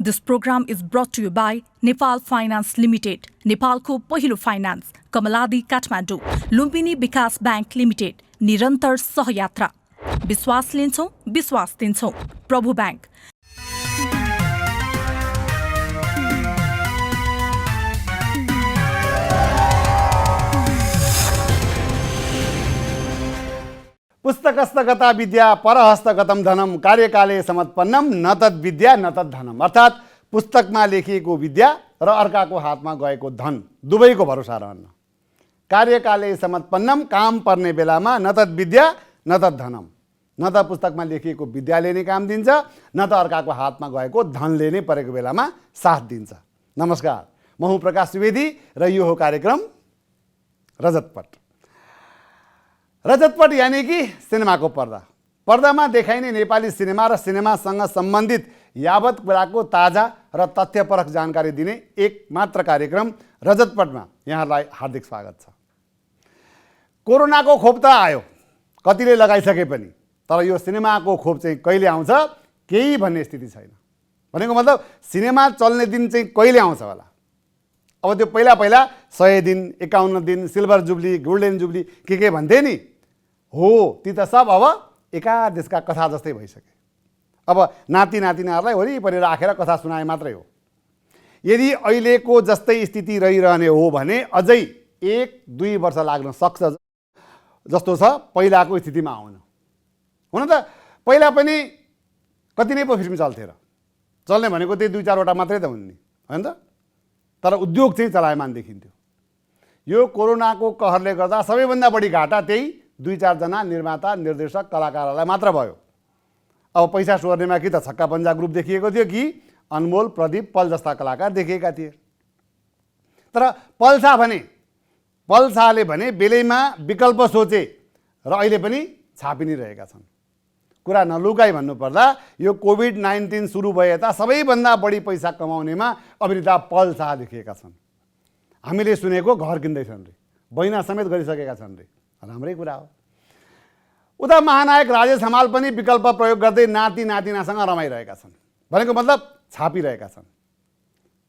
This program is brought to you by Nepal Finance Limited, Nepalको पहिलो finance, Kamaladi Kathmandu, Lumbini विकास bank limited, निरन्तर सहयात्रा। विश्वास लिन्छौं, विश्वास दिन्छौं। प्रभु बैंक। पुस्तकस्तगता विद्या परहस्तगतम धनम कार्यकाले समत्पन्नम न तद् विद्या न तद् धनम। अर्थात् पुस्तकमा लेखिएको विद्या र अर्काको हातमा गएको धन दुवैको भरोसा रहन्न। कार्यकाले समत्पन्नम, काम पर्ने बेलामा न तद् विद्या न तद् धनम। न त पुस्तकमा लेखिएको विद्याले नै काम दिन्छ, न त अर्काको हातमा गएको धनले नै परेको बेलामा साथ दिन्छ। नमस्कार, म हुँ प्रकाश सुवेदी र यो हो कार्यक्रम रजतपट। रजतपट यानी कि सिनेमाको पर्दा। पर्दामा देखाइने नेपाली सिनेमा र सिनेमासँग सम्बन्धित यावत कुराको ताजा र तथ्यपरक जानकारी दिने एक मात्र कार्यक्रम रजतपटमा यहाँलाई हार्दिक स्वागत छ। कोरोनाको खोप त आयो, कतिले लगाइसके पनि, तर यो सिनेमाको खोप चाहिँ कहिले आउँछ केही भन्ने स्थिति छैन। भनेको मतलब सिनेमा चल्ने दिन चाहिँ कहिले आउँछ होला। अब त्यो पहिला 100 दिन, 51 दिन, सिल्भर जुब्ली, गोल्डन जुब्ली के भन्थे नि, हो ती त सब अब एकादेशका कथा जस्तै भइसके। अब नाति नातिनाहरूलाई वरिपरि राखेर कथा सुनाए मात्रै हो। यदि अहिलेको जस्तै स्थिति रहिरहने हो भने अझै 1-2 वर्ष लाग्न सक्छ जस्तो छ पहिलाको स्थितिमा आउन। हुन त पहिला पनि कति नै पो फिल्म चल्थे र, चल्ने भनेको त्यही 2-4 वटा मात्रै त हुन् नि, होइन त? तर उद्योग चाहिँ चलायमान देखिन्थ्यो। यो कोरोनाको कहरले गर्दा सबैभन्दा बढी घाटा त्यही 2-4 जना निर्माता, निर्देशक, कलाकारहरूलाई मात्र भयो। अब पैसा सोर्नेमा कि त छक्का पन्जा ग्रुप देखिएको थियो कि अनमोल, प्रदीप, पल जस्ता कलाकार देखिएका थिए। तर पल्साले भने बेलैमा विकल्प सोचे र अहिले पनि छापि नै रहेका छन्। कुरा नलुकाई भन्नुपर्दा यो कोभिड-19 सुरु भए यता सबैभन्दा बढी पैसा कमाउनेमा अभिनेता पल शाह देखिएका छन्। हामीले सुनेको घर किन्दैछन् रे, बहिना समेत गरिसकेका छन् रे, राम्रै कुरा हो। उता महानायक राजेश हमाल पनि विकल्प प्रयोग गर्दै नाति नातिनासँग रमाइरहेका छन्। भनेको मतलब छापिरहेका छन्।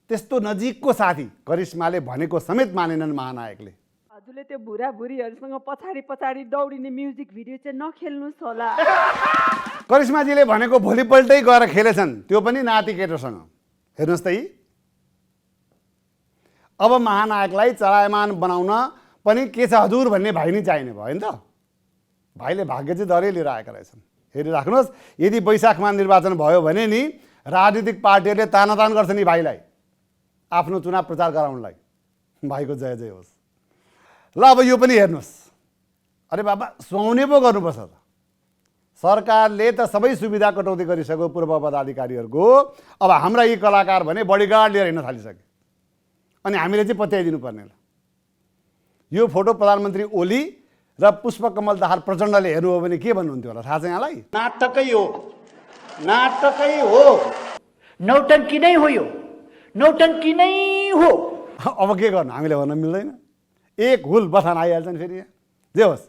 त्यस्तो नजिकको साथी करिश्माले भनेको समेत मानेनन् महानायकले। हजुरले त्यो बुढा बुढीहरूसँग पछाडि दौडिने म्युजिक भिडियो चाहिँ नखेल्नुहोस् होला। करिश्माजीले भनेको भोलिपल्टै गएर खेलेछन्, त्यो पनि नाति केटोसँग। हेर्नुहोस् त यी। अब महानायकलाई चलायमान बनाउन पनि के छ हजुर भन्ने भाइ नै चाहिने भयो नि त। भाइले भाग्य चाहिँ डरै लिएर आएका रहेछन्। हेरिराख्नुहोस्, यदि वैशाखमा निर्वाचन भयो भने नि राजनीतिक पार्टीहरूले तानातान गर्छ नि भाइलाई, आफ्नो चुनाव प्रचार गराउनलाई। भाइको जय जय होस्। ल अब यो पनि हेर्नुहोस्। अरे बाबा, सुहाउने पो गर्नुपर्छ त। सरकारले त सबै सुविधा कटौती गरिसक्यो पूर्व पदाधिकारीहरूको। अब हाम्रा यी कलाकार भने बडीगार्ड लिएर हिँड्न थालिसके अनि हामीले चाहिँ पत्याइदिनु पर्ने। यो फोटो प्रधानमन्त्री ओली र पुष्पकमल दाहाल प्रचण्डले हेर्नुभयो भने के भन्नुहुन्थ्यो होला थाहा छ यहाँलाई? नाटकै हो, नाटकै हो, नौटङ्की नै हो, यो नौटङ्की नै हो। अब के गर्नु, हामीले भन्न मिल्दैन। एक हुल बथान आइहाल्छ नि फेरि यहाँ। जे होस्,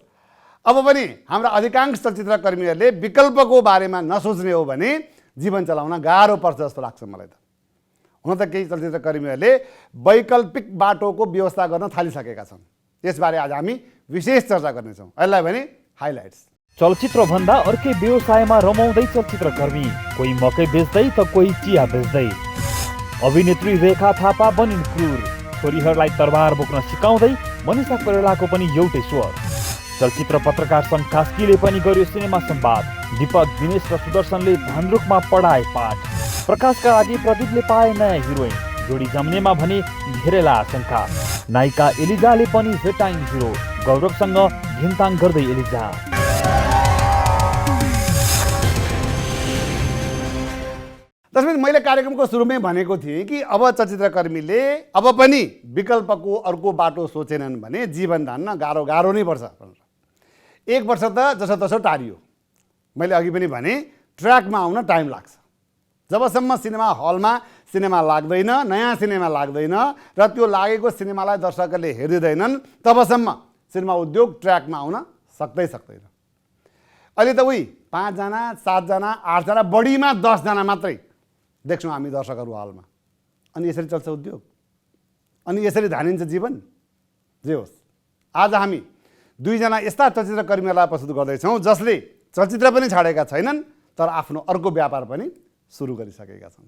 अब पनि हाम्रा अधिकांश चलचित्रकर्मीहरूले विकल्पको बारेमा नसोच्ने हो भने जीवन चलाउन गाह्रो पर्छ जस्तो लाग्छ मलाई त। हुन त केही चलचित्रकर्मीहरूले वैकल्पिक बाटोको व्यवस्था गर्न थालिसकेका छन्। यसबारे आज हामी विशेष चर्चा गर्नेछौँ। यसलाई भने हाइलाइट्स। चलचित्र भन्दा अर्कै व्यवसायमा रमाउँदै चलचित्रकर्मी, कोही मकै बेच्दै त कोही चिया बेच्दै। अभिनेत्री रेखा थापा बनिन् क्रूर, छोरीहरूलाई तरबार बोक्न सिकाउँदै मनिषा कोइरालाको पनि एउटै स्वर। चलचित्र पत्रकार सङ्घ कास्कीले पनि गर्यो सिनेमा संवाद। दीपक, दिनेश र सुदर्शनले भान्द्रुकमा पढाए पाठ। प्रकाशका लागि प्रदीपले पाए नयाँ हिरोइन, जोडी जम्नेमा भने घेरेला आशंका। नायिका एलिजाले पनि भेटाइन् हिरो, गौरवसँग घिनताङ गर्दै एलिजा। त्यसपछि मैले कार्यक्रमको सुरुमै भनेको थिएँ कि अब चलचित्रकर्मीले अब पनि विकल्पको अर्को बाटो सोचेनन् भने जीवन धान्न गाह्रो नै पर्छ। 1 वर्ष त जसोतसो टारियो। मैले अघि पनि भने ट्र्याकमा आउन टाइम लाग्छ। जबसम्म सिनेमा हलमा सिनेमा लाग्दैन, नयाँ सिनेमा लाग्दैन र त्यो लागेको सिनेमालाई दर्शकहरूले हेर्दैनन्, तबसम्म सिनेमा उद्योग ट्र्याकमा आउन सक्दैन। अहिले त उही 5 जना, 7 जना, 8 जना, बढीमा 10 जना मात्रै देख्छौँ हामी दर्शकहरू हलमा। अनि यसरी चल्छ उद्योग, अनि यसरी धानिन्छ जीवन। जे होस्, आज हामी दुईजना यस्ता चलचित्रकर्मीहरूलाई प्रस्तुत गर्दैछौँ जसले चलचित्र पनि छाडेका छैनन् तर आफ्नो अर्को व्यापार पनि सुरु गरिसकेका छन्।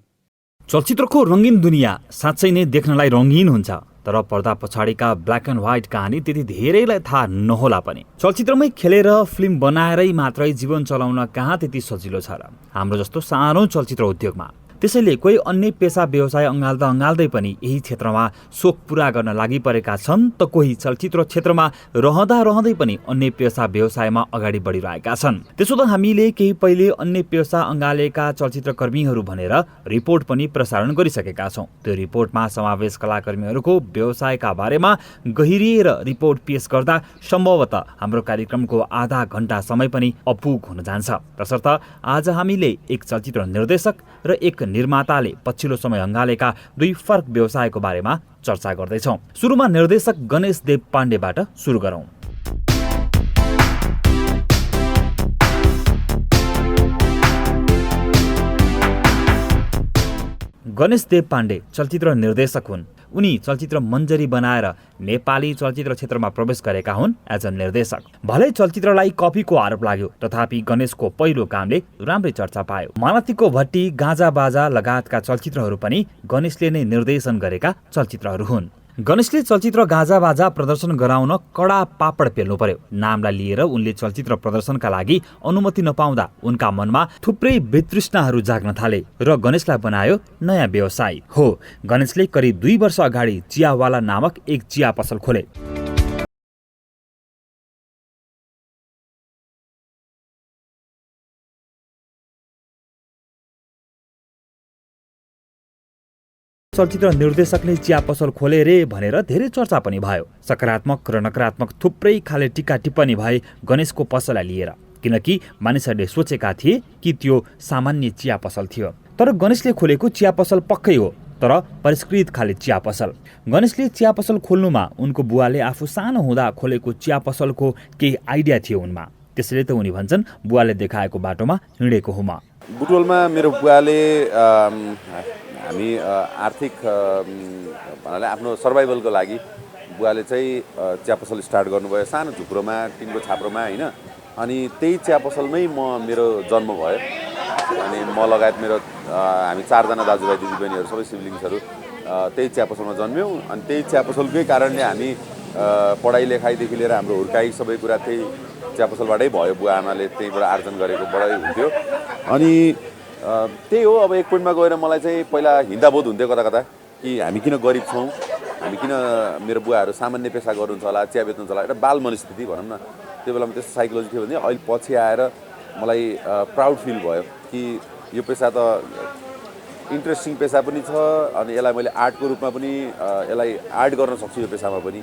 चलचित्रको रङ्गीन दुनियाँ साँच्चै नै देख्नलाई रङ्गीन हुन्छ, तर पर्दा पछाडिका ब्ल्याक एन्ड व्हाइट कहानी त्यति धेरैलाई थाहा नहोला पनि। चलचित्रमै खेलेर फिल्म बनाएरै मात्रै जीवन चलाउन कहाँ त्यति सजिलो छ र हाम्रो जस्तो सानो चलचित्र उद्योगमा। त्यसैले कोही अन्य पेसा व्यवसाय अँगाल्दै पनि यही क्षेत्रमा सोख पूरा गर्न लागि परेका छन्, त कोही चलचित्र क्षेत्रमा रहँदै पनि अन्य पेसा व्यवसायमा अगाडि बढिरहेका छन्। त्यसो त हामीले केही पहिले अन्य पेसा अँगालेका चलचित्रकर्मीहरू भनेर रिपोर्ट पनि प्रसारण गरिसकेका छौँ। त्यो रिपोर्टमा समावेश कलाकर्मीहरूको व्यवसायका बारेमा गहिरिएर रिपोर्ट पेश गर्दा सम्भवतः हाम्रो कार्यक्रमको आधा घण्टा समय पनि अपुग हुन जान्छ। तसर्थ आज हामीले एक चलचित्र निर्देशक र एक निर्माताले पछिल्लो समय अँगालेका दुई फरक व्यवसायको बारेमा चर्चा गर्दैछौँ। सुरुमा निर्देशक गणेश देव पाण्डेबाट सुरु गरौँ। गणेश देव पाण्डे चलचित्र निर्देशक हुन्। उनी चलचित्र मञ्जरी बनाएर नेपाली चलचित्र क्षेत्रमा प्रवेश गरेका हुन् एज अ निर्देशक। भलै चलचित्रलाई कपीको आरोप लाग्यो, तथापि गणेशको पहिलो कामले राम्रै चर्चा पायो। मालतीको भट्टी, गाजा बाजा लगायतका चलचित्रहरू पनि गणेशले नै निर्देशन गरेका चलचित्रहरू हुन्। गणेशले चलचित्र गाजा बाजा प्रदर्शन गराउन कडा पापड पेल्नु पर्यो। नामलाई लिएर उनले चलचित्र प्रदर्शनका लागि अनुमति नपाउँदा उनका मनमा थुप्रै वितृष्णाहरू जाग्न थाले र गणेशलाई बनायो नयाँ व्यवसाय। हो, गणेशले करिब 2 वर्ष अगाडि चियावाला नामक एक चिया पसल खोले। चलचित्र निर्देशकले चिया पसल खोले रे भनेर धेरै चर्चा पनि भयो। सकारात्मक र नकारात्मक थुप्रै खाले टिका टिप्पणी भए गणेशको पसललाई लिएर, किनकि मानिसहरूले सोचेका थिए कि त्यो सामान्य चिया पसल थियो। तर गणेशले खोलेको चिया पसल पक्कै हो, तर परिष्कृत खाले चिया पसल। गणेशले चिया पसल खोल्नुमा उनको बुवाले आफू सानो हुँदा खोलेको चिया पसलको केही आइडिया थियो उनमा। त्यसैले त उनी भन्छन्, बुवाले देखाएको बाटोमा हिँडेको हुँ म। बुटवलमा मेरो बुवाले हामी आर्थिक भन्नाले आफ्नो सर्भाइभलको लागि बुवाले चाहिँ चिया पसल स्टार्ट गर्नुभयो सानो झुप्रोमा, टिनको छाप्रोमा होइन। अनि त्यही चिया पसलमै मेरो जन्म भयो। अनि म लगायत मेरो हामी 4 जना दाजुभाइ दिदीबहिनीहरू सबै सिब्लिङ्सहरू त्यही चिया पसलमा जन्म्यौँ। अनि त्यही चिया पसलकै कारणले हामी पढाइ लेखाइदेखि लिएर हाम्रो हुर्काइ सबै कुरा त्यही चिया पसलबाटै भयो। बुवा आमाले त्यहीँबाट आर्जन गरेको बढाइ हुन्थ्यो। अनि त्यही हो, अब एक पोइन्टमा गएर मलाई चाहिँ पहिला हिँड्दाबोध हुन्थ्यो कता कता कि हामी किन गरिब छौँ, हामी किन मेरो बुवाहरू सामान्य पेसा गर्नुहुन्छ होला, चिया बेच्नुहुन्छ होला, एउटा बाल मनस्थिति भनौँ न। त्यो बेलामा त्यस्तो साइकोलोजी थियो भने अहिले पछि आएर मलाई प्राउड फिल भयो कि यो पेसा त इन्ट्रेस्टिङ पेसा पनि छ। अनि यसलाई मैले आर्टको रूपमा पनि यसलाई आर्ट गर्न सक्छु। यो पेसामा पनि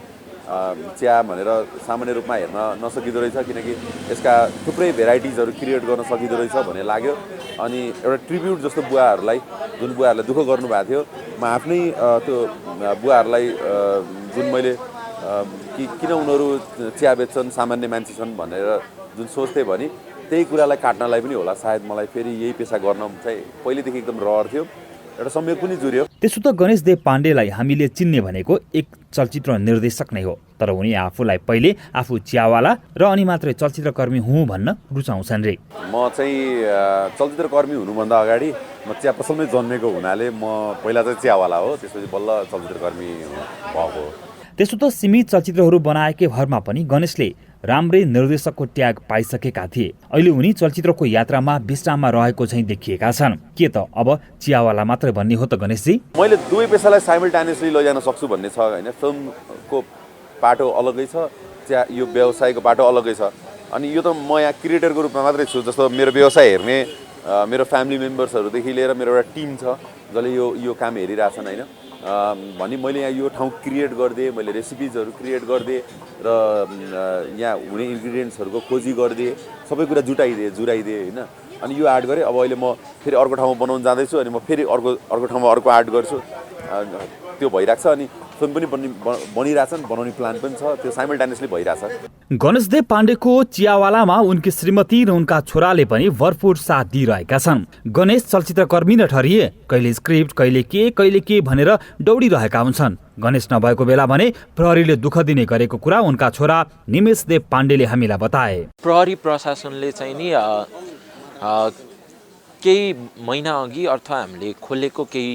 चिया भनेर सामान्य रूपमा हेर्न नसकिँदो रहेछ, किनकि यसका थुप्रै भेराइटिजहरू क्रिएट गर्न सकिँदो रहेछ भन्ने लाग्यो। अनि एउटा ट्रिब्युट जस्तो बुवाहरूलाई, जुन बुवाहरूले दुःख गर्नुभएको थियो, म आफ्नै त्यो बुवाहरूलाई जुन मैले कि किन उनीहरू चिया बेच्छन्, सामान्य मान्छे छन् भनेर जुन सोच्थेँ भने त्यही कुरालाई काट्नलाई पनि होला सायद मलाई फेरि यही पेसा गर्न चाहिँ पहिलेदेखि एकदम रहर थियो। एउटा संयोग पनि जुर्यो। त्यसो त गणेश देव पाण्डेलाई हामीले चिन्ने भनेको एक चलचित्र निर्देशक नै हो, तर उनी आफूलाई पहिले आफू चियावाला र अनि मात्रै चलचित्रकर्मी हुँ भन्न रुचाउँछन् रे। म चाहिँ चलचित्रकर्मी हुनुभन्दा अगाडि म चिया पसलमै जन्मेको हुनाले म पहिला चाहिँ चियावाला हो, त्यसपछि बल्ल चलचित्रकर्मी भएको। त्यसो त सीमित चलचित्रहरू बनाएकै भरमा पनि गणेशले राम्रै निर्देशकको ट्याग पाइसकेका थिए। अहिले उनी चलचित्रको यात्रामा विश्राममा रहेको चाहिँ देखिएका छन्। के त अब चियावाला मात्रै भन्ने हो त गणेशजी? मैले दुवै पेसालाई साइमल्टेनियसली लैजान सक्छु भन्ने छ होइन। फिल्मको पाटो अलग्गै छ, यो व्यवसायको पाटो अलग्गै छ। अनि यो त म यहाँ क्रिएटरको रूपमा मात्रै छु। जस्तो मेरो व्यवसाय हेर्ने मेरो फ्यामिली मेम्बर्सहरूदेखि लिएर मेरो एउटा टिम छ जसले यो काम हेरिरहेछन् होइन। भने मैले यहाँ यो ठाउँ क्रिएट गरिदिएँ, मैले रेसिपिजहरू क्रिएट गरिदिएँ र यहाँ हुने इन्ग्रिडियन्ट्सहरूको खोजी गरिदिएँ, सबै कुरा जुराइदिएँ होइन। अनि यो आर्ट गरेँ। अब अहिले म फेरि अर्को ठाउँमा बनाउन जाँदैछु, अनि म फेरि अर्को ठाउँमा अर्को आर्ट गर्छु। त्यो भइरहेको छ अनि फिल्म पनि बनिरहेछन्, बनाउने प्लान पनि छ, त्यो साइमल्टेनियसली भइरहेछ। गणेशदेव पाण्डेको चियावालामा उनकी श्रीमती र उनका छोराले पनि भरपूर साथ दिइरहेका छन्। गणेश चलचित्रकर्मी नठरिए कहिले स्क्रिप्ट कहिले के भनेर दौडिरहेका हुन्छन्। गणेश नभएको बेला भने प्रहरीले दुःख दिने गरेको कुरा उनका छोरा निमेश देव पाण्डेले हामीलाई बताए। प्रहरी प्रशासनले चाहिँ नि केही महिना अघि अथवा हामीले खोलेको केही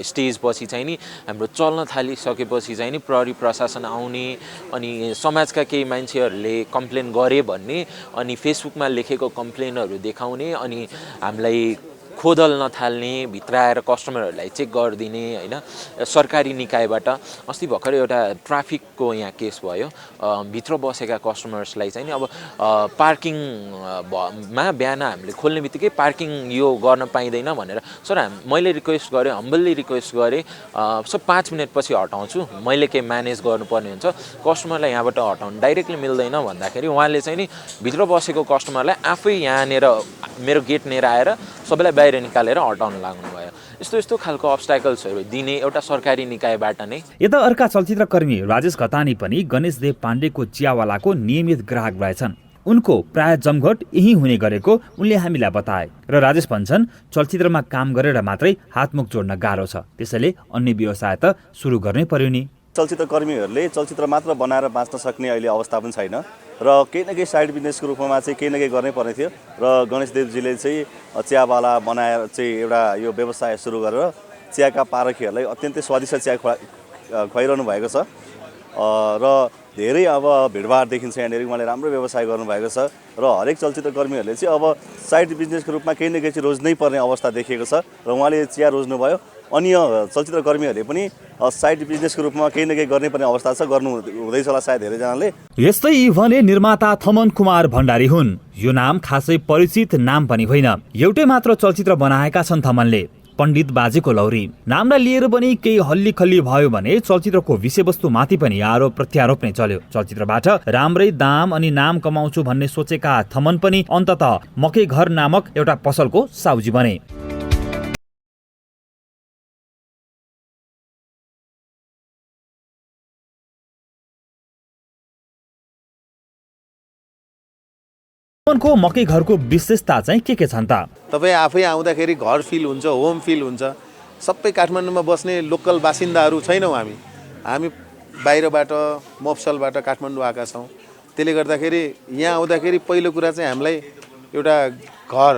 स्टेजपछि चाहिँ नि हाम्रो चल्न थालिसकेपछि चाहिँ नि प्रहरी प्रशासन आउने अनि समाजका केही मान्छेहरूले कम्प्लेन गरे भन्ने अनि फेसबुकमा लेखेको कम्प्लेनहरू देखाउने अनि हामीलाई खोदल नथाल्ने, भित्र आएर कस्टमरहरूलाई चेक गरिदिने होइन। सरकारी निकायबाट अस्ति भर्खर एउटा ट्राफिकको यहाँ केस भयो, भित्र बसेका कस्टमर्सलाई चाहिँ नि अब पार्किङमा बिहान हामीले खोल्ने बित्तिकै पार्किङ यो गर्न पाइँदैन भनेर सर मैले रिक्वेस्ट गरेँ, हम्बल्ली रिक्वेस्ट गरेँ, सर 5 मिनटपछि हटाउँछु, मैले केही म्यानेज गर्नुपर्ने हुन्छ, कस्टमरलाई यहाँबाट हटाउनु डाइरेक्टली मिल्दैन भन्दाखेरि उहाँले चाहिँ नि भित्र बसेको कस्टमरलाई आफै यहाँनिर मेरो गेट लिएर आएर सबैलाई बाहिर निकालेर हटाउन लाग्नु भयो। यस्तो खालको अब्स्टाकल्सहरू दिने एउटा सरकारी निकायबाट नै। यता अर्का चलचित्रकर्मी राजेश घतानी पनि गणेशदेव पाण्डेको चियावालाको नियमित ग्राहक रहेछन्। उनको प्राय जमघट यही हुने गरेको उनले हामीलाई बताए र राजेश भन्छन् चलचित्रमा काम गरेर मात्रै हातमुख जोड्न गाह्रो छ, त्यसैले अन्य व्यवसाय त सुरु गर्नै पर्यो नि। चलचित्रकर्मीहरूले चलचित्र मात्र बनाएर बाँच्न सक्ने अहिले अवस्था पनि छैन र केही न केही साइड बिजनेसको रूपमा चाहिँ केही न केही गर्नै पर्ने थियो र गणेशदेवजीले चाहिँ चियावाला बनाएर चाहिँ एउटा यो व्यवसाय सुरु गरेर चियाका पारखीहरूलाई अत्यन्तै स्वादिष्ट चिया खुवाइरहनु भएको छ र धेरै अब भिडभाड देखिन्छ यहाँनिर। उहाँले राम्रो व्यवसाय गर्नुभएको छ र हरेक चलचित्रकर्मीहरूले चाहिँ अब साइड बिजनेसको रूपमा केही न केही चाहिँ रोज्नै पर्ने अवस्था देखिएको छ र उहाँले चिया रोज्नुभयो। अन्य चलचित्रकर्मीहरूले पनि साइड बिजनेसको रूपमा केही न केही गर्नै पर्ने अवस्था छ, गर्नु हुँदैछ होला सायद धेरैजनाले। यस्तै भने निर्माता थमन कुमार भण्डारी हुन्। यो नाम खासै परिचित नाम पनि होइन, एउटै मात्र चलचित्र बनाएका छन् थमनले, पण्डित बाजेको लौरी। नामलाई लिएर पनि केही हल्ली खल्ली भयो भने चलचित्रको विषयवस्तु माथि पनि आरोप प्रत्यारोप नै चल्यो। चलचित्रबाट राम्रै दाम अनि नाम कमाउँछु भन्ने सोचेका थमन पनि अन्ततः मकै घर नामक एउटा पसलको साउजी बने। को मकै घरको विशेषता चाहिँ के छन् त? तपाईँ आफै आउँदाखेरि घर फिल हुन्छ, होम फिल हुन्छ। सबै काठमाडौँमा बस्ने लोकल बासिन्दाहरू छैनौँ हामी बाहिरबाट मफसलबाट काठमाडौँ आएका छौँ। त्यसले गर्दाखेरि यहाँ आउँदाखेरि पहिलो कुरा चाहिँ हामीलाई एउटा घर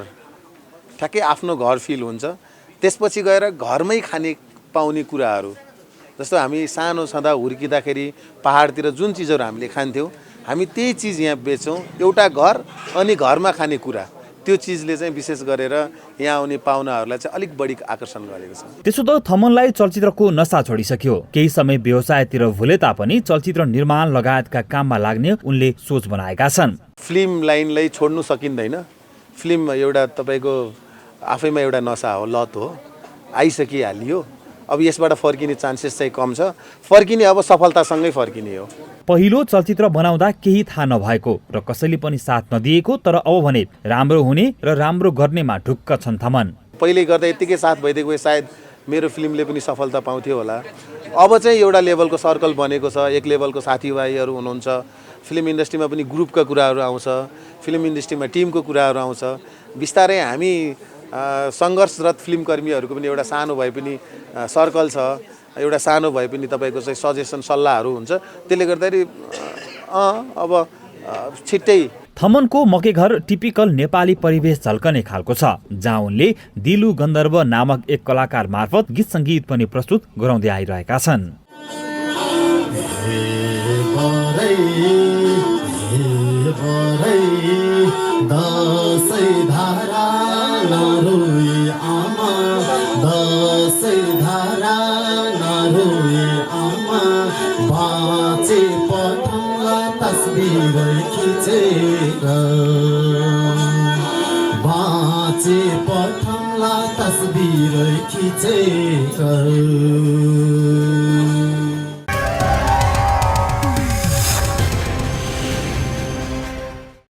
ठ्याक्कै आफ्नो घर फिल हुन्छ। त्यसपछि गएर घरमै खाने पाउने कुराहरू, जस्तो हामी सानो छँदा हुर्किँदाखेरि पहाडतिर जुन चिजहरू हामीले खान्थ्यौँ हामी त्यही चिज यहाँ बेच्छौँ। एउटा घर अनि घरमा खाने कुरा, त्यो चिजले चाहिँ विशेष गरेर यहाँ आउने पाहुनाहरूलाई चाहिँ अलिक बढी आकर्षण गरेको छ। त्यसो त थमनलाई चलचित्रको नसा छोडिसक्यो। केही समय व्यवसायतिर भुले तापनि चलचित्र निर्माण लगायतका काममा लाग्ने उनले सोच बनाएका छन्। फिल्म लाइनलाई छोड्नु सकिँदैन। फिल्म एउटा तपाईँको आफैमा एउटा नसा हो, लत हो, आइसकिहालियो। अब यसबाट फर्किने चान्सेस चाहिँ कम छ। फर्किने अब सफलतासँगै फर्किने हो। पहिलो चलचित्र बनाउँदा केही थाहा नभएको र कसैले पनि साथ नदिएको, तर अब भने राम्रो हुने र राम्रो गर्नेमा ढुक्क छन् थमन। पहिले गर्दा यत्तिकै साथ भइदिएको भए सायद मेरो फिल्मले पनि सफलता पाउँथ्यो होला। अब चाहिँ एउटा लेभलको सर्कल बनेको छ, एक लेभलको साथीभाइहरू हुनुहुन्छ। फिल्म इन्डस्ट्रीमा पनि ग्रुपका कुराहरू आउँछ, फिल्म इन्डस्ट्रीमा टिमको कुराहरू आउँछ। बिस्तारै हामी सङ्घर्षरत फिल्मकर्मीहरूको पनि एउटा सानो भए पनि सर्कल छ, एउटा सानो भए पनि तपाईँको चाहिँ सजेसन सल्लाहहरू हुन्छ। त्यसले गर्दाखेरि अब छिट्टै थमनको मकै घर टिपिकल नेपाली परिवेश झल्कने खालको छ, जहाँ उनले दिलु गन्धर्व नामक एक कलाकार मार्फत गीत सङ्गीत पनि प्रस्तुत गराउँदै आइरहेका छन्।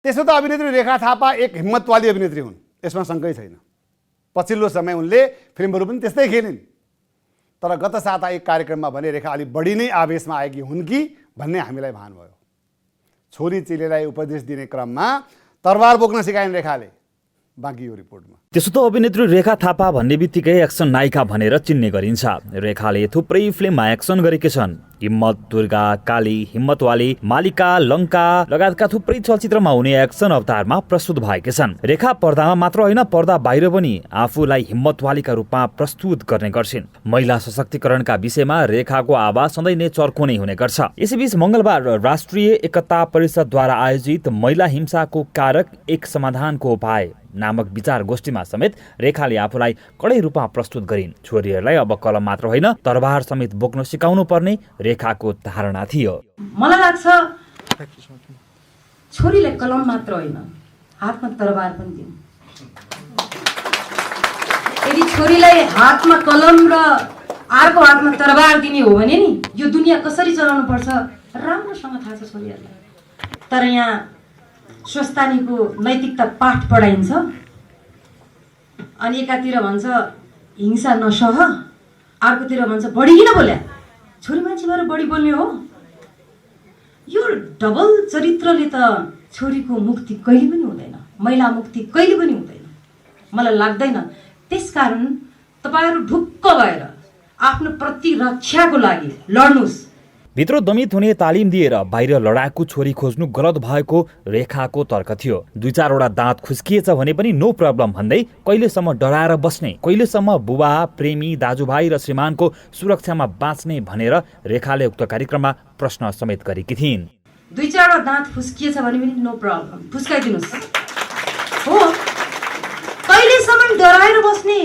त्यसो त अभिनेत्री रेखा थापा एक हिम्मतवाली अभिनेत्री हुन्, यसमा शङ्कै छैन। पछिल्लो समय उनले फिल्महरू पनि त्यस्तै खेलिन्। तर गत साता एक कार्यक्रममा भने रेखा अलि बढी नै आवेशमा आएकी हुन् कि भन्ने हामीलाई भान भयो। छोरी चेलीलाई उपदेश दिने क्रममा तरबार बोक्न सिकाइन् रेखाले। बाँकी यो रिपोर्टमा। त्यसो त अभिनेत्री रेखा थापा भन्ने बित्तिकै एक्सन नायिका भनेर चिन्ने गरिन्छ। रेखाले थुप्रै फिल्ममा एक्सन गरेकी छन्। हिम्मत, दुर्गा, काली, हिम्मतवाली, मालिका, लङ्का लगायतका थुप्रै चलचित्रमा हुने एक्सन अवतारमा प्रस्तुत भएकी छन्। रेखा पर्दामा मात्र होइन, पर्दा बाहिर पनि आफूलाई हिम्मतवालीका रूपमा प्रस्तुत गर्ने गर्छिन्। महिला सशक्तिकरणका विषयमा रेखाको आवाज सधैँ नै चर्को नै हुने गर्छ। यसैबीच मङ्गलबार राष्ट्रिय एकता परिषदद्वारा आयोजित महिला हिंसाको कारक एक समाधानको उपाय नामक विचार गोष्ठीमा समेत रेखाले आफूलाई कडै रूपमा प्रस्तुत गरिन्। छोरीहरूलाई अब कलम मात्र होइन, तरबार समेत बोक्न सिकाउनु पर्ने रेखाको धारणा थियो। मलाई लाग्छ छोरीलाई कलम मात्र होइन, हातमा तरबार पनि दिनु। यदि छोरीलाई हातमा कलम र अर्को हातमा तरबार दिने हो भने नि यो दुनियाँ कसरी चलाउनु पर्छ राम्रोसँग थाहा छ छोरीहरूलाई। तर यहाँ स्वस्थानीको नैतिकता पाठ पढाइन्छ अनि एकातिर भन्छ हिंसा नसह, अर्कोतिर भन्छ बढी किन बोल्या, छोरी मान्छे भएर बढी बोल्ने हो। यो डबल चरित्रले त छोरीको मुक्ति कहिले पनि हुँदैन, महिला मुक्ति कहिले पनि हुँदैन मलाई लाग्दैन। त्यसकारण तपाईहरु ढुक्क भएर आफ्नो प्रतिरक्षाको लागि लड्नुस्। भित्र दमित हुने तालिम दिएर बाहिर लडाकु छोरी खोज्नु गलत भएको रेखाको तर्क थियो। 2-4 दाँत खुस्किएछ भने पनि नो प्रब्लम भन्दै कहिलेसम्म डराएर बस्ने, कहिलेसम्म बुबा, प्रेमी, दाजुभाइ र श्रीमानको सुरक्षामा बाँच्ने भनेर रेखाले उक्त कार्यक्रममा प्रश्न समेत गरेकी थिइन्। 2-4 दाँत खुस्किएछ भने पनि नो प्रब्लम, फुस्काइदिनुस्। हो, कहिलेसम्म डराएर बस्ने,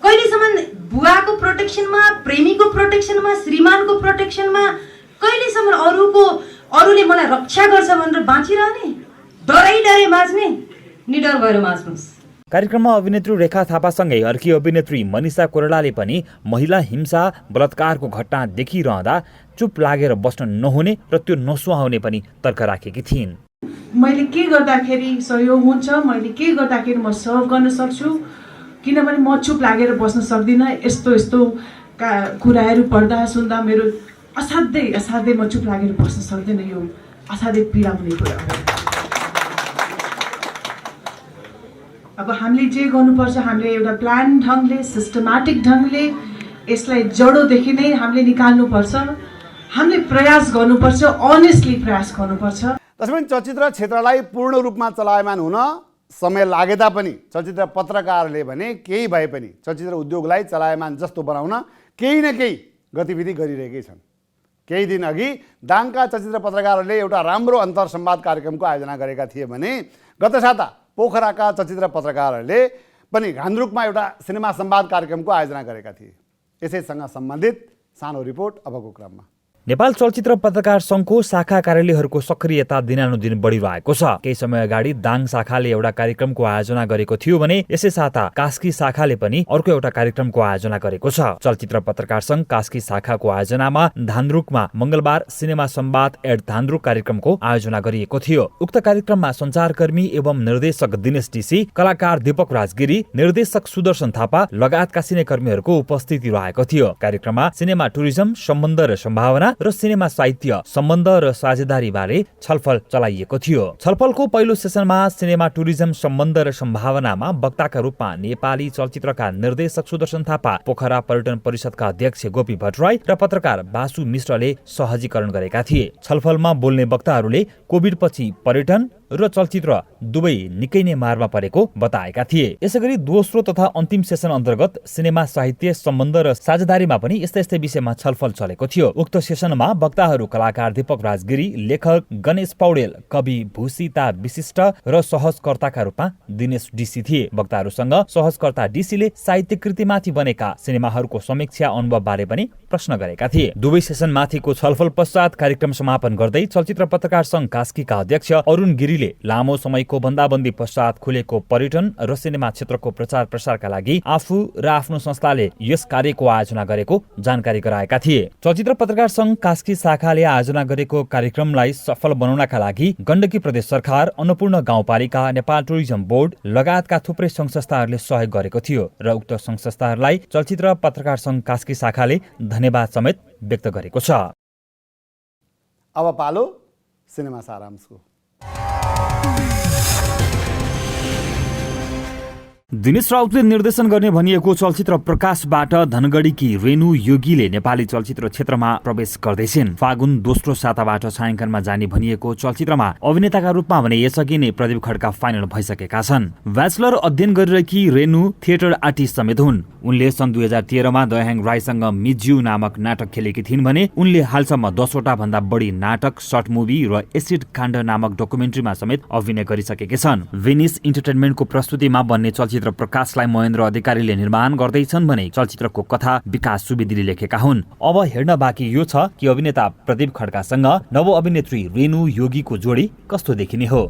कहिलेसम्म बुवाको प्रोटेक्सनमा, प्रेमीको प्रोटेक्सनमा, श्रीमानको प्रोटेक्सनमा, कहिलेसम्म अरूले मलाई रक्षा गर्छ भनेर बाँचिरहने, डरै बाँच्ने, निडर भएर बाँच्नुस्। कार्यक्रममा अभिनेत्री रेखा थापासँगै अर्की अभिनेत्री मनिषा कोइरालाले पनि महिला हिंसा बलात्कारको घटना देखिरहँदा चुप लागेर बस्न नहुने र त्यो नसुहाउने पनि तर्क राखेकी थिइन्। मैले के गर्दाखेरि सहयोग हुन्छ, मैले के गर्दाखेरि म सर्भ गर्न सक्छु, किनभने म चुप लागेर बस्न सक्दिनँ। यस्तो कुराहरू पढ्दा सुन्दा मेरो असाध्यै म चुप लागेर बस्न सक्दिनँ। यो असाध्यै पीडा हुने कुरा हो। अब हामीले जे गर्नुपर्छ, हामीले एउटा प्लान ढङ्गले, सिस्टमेटिक ढङ्गले यसलाई जडोदेखि नै हामीले निकाल्नुपर्छ। हामीले प्रयास गर्नुपर्छ, अनेस्टली प्रयास गर्नुपर्छ। त्यसैले चलचित्र क्षेत्रलाई पूर्ण रूपमा चलायमान हुन समय लागे तापनि चलचित्र पत्रकारले भने केही भए पनि चलचित्र उद्योगलाई चलायमान जस्तो बनाउन केही न केही गतिविधि गरिरहेकै छन्। केही दिन अघि दाङका चलचित्र पत्रकारहरूले एउटा राम्रो अन्तर संवाद कार्यक्रमको आयोजना गरेका थिए भने गत साता पोखराका चलचित्र पत्रकारहरूले पनि घान्द्रुकमा एउटा सिनेमा संवाद कार्यक्रमको आयोजना गरेका थिए। यसैसँग सम्बन्धित सानो रिपोर्ट अबको क्रममा। नेपाल चलचित्र पत्रकार संघको शाखा कार्यालयहरूको सक्रियता दिनानुदिन बढिरहेको छ। केही समय अगाडि दाङ शाखाले एउटा कार्यक्रमको आयोजना गरेको थियो भने यसै साता कास्की शाखाले पनि अर्को एउटा कार्यक्रमको आयोजना गरेको छ। चलचित्र पत्रकार संघ कास्की शाखाको आयोजनामा धान्द्रुकमा मंगलबार सिनेमा संवाद एट धान्द्रुक कार्यक्रमको आयोजना गरिएको थियो। उक्त कार्यक्रममा सञ्चारकर्मी एवं निर्देशक दिनेश डीसी, कलाकार दीपक राजगिरी, निर्देशक सुदर्शन थापा लगायतका सिनेकर्मीहरूको उपस्थिति रहेको थियो। कार्यक्रममा सिनेमा टुरिज्म सम्बन्ध र सम्भावना र सिनेमा साहित्य सम्बन्ध र साझेदारी बारे छलफल चलाइएको थियो। छलफलको पहिलो सेसनमा सिनेमा टुरिज्म सम्बन्ध र सम्भावनामा वक्ताका रूपमा नेपाली चलचित्रका निर्देशक सुदर्शन थापा, पोखरा पर्यटन परिषदका अध्यक्ष गोपी भट्टराई र पत्रकार बासु मिश्रले सहजीकरण गरेका थिए। छलफलमा बोल्ने वक्ताहरूले कोभिडपछि पर्यटन र चलचित्र दुवै निकै नै मारमा परेको बताएका थिए। यसैगरी दोस्रो तथा अन्तिम सेसन अन्तर्गत सिनेमा साहित्य सम्बन्ध र साझेदारीमा पनि यस्तै विषयमा छलफल चलेको थियो। उक्त सेसनमा वक्ताहरू कलाकार दीपक राजगिरी, लेखक गणेश पौडेल, कवि भूषिता विशिष्ट र सहजकर्ताका रूपमा दिनेश डीसी थिए। वक्ताहरूसँग सहजकर्ता डीसीले साहित्य कृतिमाथि बनेका सिनेमाहरूको समीक्षा अनुभव बारे पनि प्रश्न गरेका थिए। दुवै सेसनमाथिको छलफल पश्चात कार्यक्रम समापन गर्दै चलचित्र पत्रकार संघ कास्कीका अध्यक्ष अरुण गिरी योगीले लामो समयको बन्दाबन्दी पश्चात खुलेको पर्यटन र सिनेमा क्षेत्रको प्रचार प्रसारका लागि आफू र आफ्नो संस्थाले यस कार्यको आयोजना गरेको जानकारी गराएका थिए। चलचित्र पत्रकार संघ कास्की शाखाले आयोजना गरेको कार्यक्रमलाई सफल बनाउनका लागि गण्डकी प्रदेश सरकार, अन्नपूर्ण गाउँपालिका, नेपाल टुरिज्म बोर्ड लगायतका थुप्रै संघ संस्थाहरूले सहयोग गरेको थियो र उक्त संघ संस्थाहरूलाई चलचित्र पत्रकार संघ कास्की शाखाले धन्यवाद समेत व्यक्त गरेको छ। अब पालो सिनेमा सारांशको। दिनेश राउतले निर्देशन गर्ने भनिएको चलचित्र प्रकाशबाट धनगढीकी रेणु योगीले नेपाली चलचित्र क्षेत्रमा प्रवेश गर्दैछिन्। फागुन दोस्रो साताबाट छायाङ्कनमा जाने भनिएको चलचित्रमा अभिनेताका रूपमा भने यसअघि नै प्रदीप खड्का फाइनल भइसकेका छन्। ब्याचलर अध्ययन गरिरहेकी रेणु थिएटर आर्टिस्ट समेत हुन्। उनले सन् 2013मा दयाहाङ राईसँग मिज्यू नामक नाटक खेलेकी थिइन् भने उनले हालसम्म 10वटा भन्दा बढी नाटक, सर्ट मुभी र एसिड काण्ड नामक डकुमेन्ट्रीमा समेत अभिनय गरिसकेकी छन्। भेनिस इन्टरटेनमेन्टको प्रस्तुतिमा बन्ने चलचित्र प्रकाशलाई महेन्द्र अधिकारीले निर्माण गर्दैछन् भने चलचित्रको कथा विकास सुवेदीले लेखेका हुन्। अब हेर्न बाँकी यो छ कि अभिनेता प्रदीप खड्कासँग नव अभिनेत्री रेणु योगीको जोडी कस्तो देखिने हो।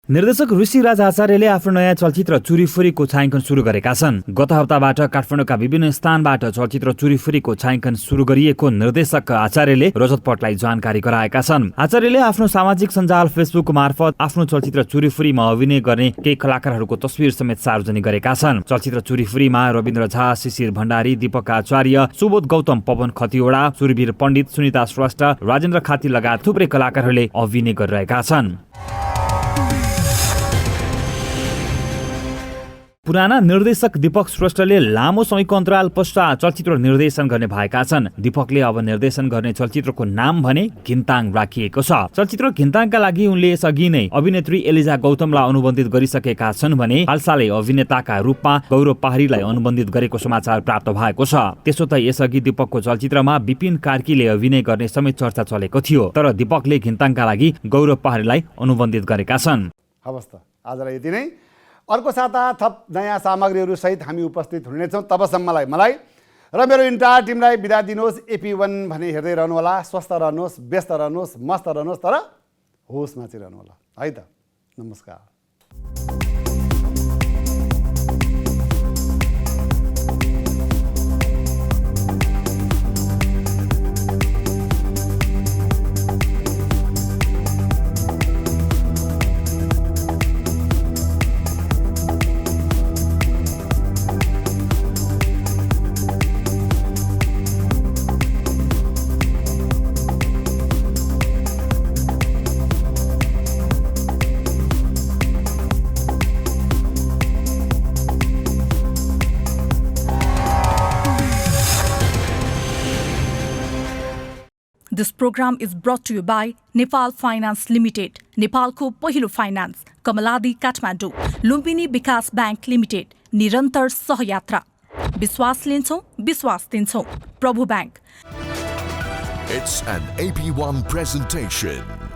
निर्देशक ऋषिराज आचार्यले आफ्नो नयाँ चलचित्र चुरीफुरीको छायाङ्कन सुरु गरेका छन्। गत हप्ताबाट काठमाडौँका विभिन्न स्थानबाट चलचित्र चुरीफुरीको छायाङ्कन सुरु गरिएको निर्देशक आचार्यले रजतपटलाई जानकारी गराएका छन्। आचार्यले आफ्नो सामाजिक सञ्जाल फेसबुक मार्फत आफ्नो चलचित्र चुरीफुरीमा अभिनय गर्ने केही कलाकारहरूको तस्विर समेत सार्वजनिक गरेका छन्। चलचित्र चुरीफुरीमा रविन्द्र झा, शिशिर भण्डारी, दीपक आचार्य, सुबोध गौतम, पवन खतिवडा, सुरवीर पण्डित, सुनिता श्रेष्ठ, राजेन्द्र खाती लगायत थुप्रै कलाकारहरूले अभिनय गरिरहेका छन्। पुराना निर्देशक दीपक श्रेष्ठले लामो समयको अन्तराल पश्चात चलचित्र निर्देशन गर्ने भएका छन्। दीपकले अब निर्देशन गर्ने चलचित्रको नाम भने घिन्ताङ राखिएको छ। चलचित्र घिन्ताङका लागि उनले यसअघि नै अभिनेत्री एलिजा गौतमलाई अनुबन्धित गरिसकेका छन् भने हालसालै अभिनेताका रूपमा गौरव पहाडीलाई अनुबन्धित गरेको समाचार प्राप्त भएको छ। त्यसो त यसअघि दीपकको चलचित्रमा विपिन कार्कीले अभिनय गर्ने समेत चर्चा चलेको थियो, तर दीपकले घिन्ताङका लागि गौरव पहाडीलाई अनुबन्धित गरेका छन्। हवस् त आजलाई यति नै। अर्को साता थप नयाँ सामग्रीहरू सहित हामी उपस्थित हुनेछौँ। तबसम्मलाई मलाई र मेरो इन्टायर टिमलाई बिदा दिनुहोस्। AP1 भने हेर्दै रहनुहोला। स्वस्थ रहनुहोस्, व्यस्त रहनुहोस्, मस्त रहनुहोस्, तर होसमा चाहिँ रहनुहोला है त। नमस्कार। This program is brought to you by Nepal Finance Limited, नेपालको पहिलो फाइनान्स, कमलादी काठमाडौँ, लुम्बिनी विकास बैंक लिमिटेड, निरन्तर सहयात्रा। विश्वास लिन्छौं, विश्वास दिन्छौं। प्रभु bank. It's an AP1 presentation.